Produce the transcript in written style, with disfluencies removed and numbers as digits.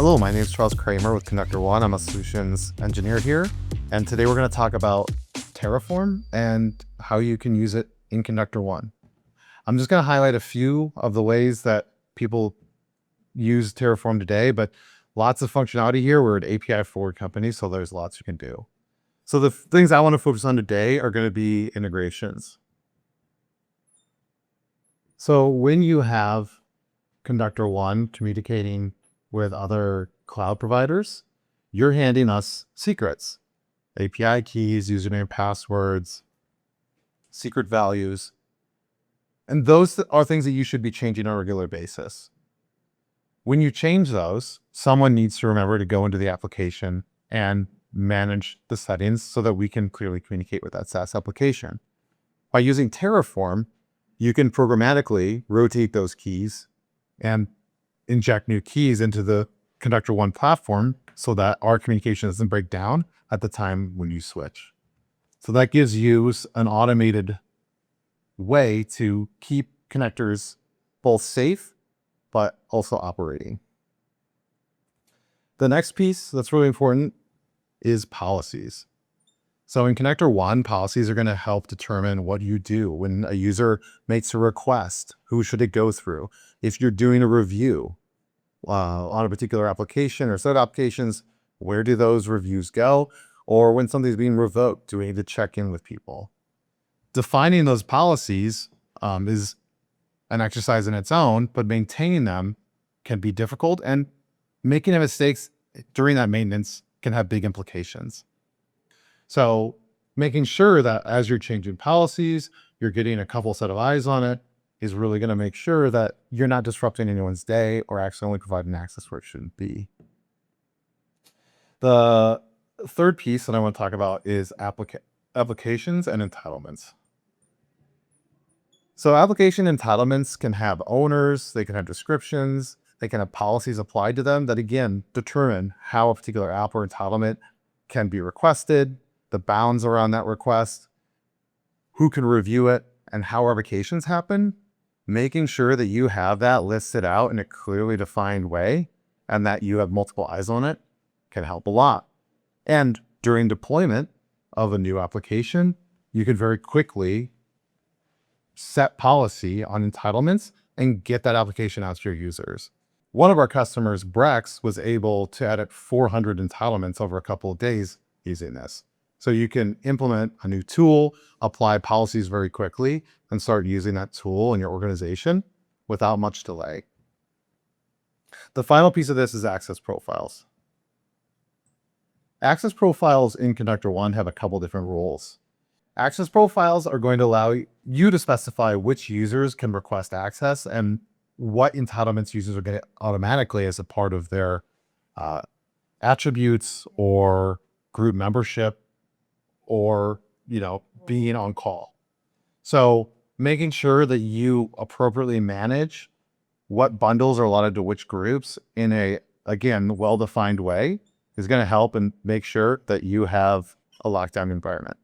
Hello, my name is Charles Kramer with ConductorOne. I'm a solutions engineer here. And today we're going to talk about Terraform and how you can use it in ConductorOne. I'm just going to highlight a few of the ways that people use Terraform today, but lots of functionality here. We're an API forward company, so there's lots you can do. So the things I want to focus on today are going to be integrations. So when you have ConductorOne communicating with other cloud providers, you're handing us secrets, API keys, username, passwords, secret values. And those are things that you should be changing on a regular basis. When you change those, someone needs to remember to go into the application and manage the settings so that we can clearly communicate with that SaaS application. By using Terraform, you can programmatically rotate those keys and inject new keys into the ConductorOne platform so that our communication doesn't break down at the time when you switch. So that gives you an automated way to keep connectors both safe, but also operating. The next piece that's really important is policies. So in ConductorOne, policies are going to help determine what you do when a user makes a request. Who should it go through? If you're doing a review on a particular application or set of applications, where do those reviews go? Or when something's being revoked, do we need to check in with people? Defining those policies is an exercise in its own, but maintaining them can be difficult, and making mistakes during that maintenance can have big implications. So making sure that as you're changing policies, you're getting a couple set of eyes on it is really going to make sure that you're not disrupting anyone's day or accidentally providing access where it shouldn't be. The third piece that I want to talk about is applications and entitlements. So application entitlements can have owners, they can have descriptions, they can have policies applied to them that, again, determine how a particular app or entitlement can be requested, the bounds around that request, who can review it, and how revocations happen. Making sure that you have that listed out in a clearly defined way and that you have multiple eyes on it can help a lot. And during deployment of a new application, you can very quickly set policy on entitlements and get that application out to your users. One of our customers, Brex, was able to edit 400 entitlements over a couple of days using this. So you can implement a new tool, apply policies very quickly, and start using that tool in your organization without much delay. The final piece of this is access profiles. Access profiles in ConductorOne have a couple different roles. Access profiles are going to allow you to specify which users can request access and what entitlements users are getting automatically as a part of their attributes or group membership or, being on call. So making sure that you appropriately manage what bundles are allotted to which groups in a, again, well-defined way is going to help and make sure that you have a lockdown environment.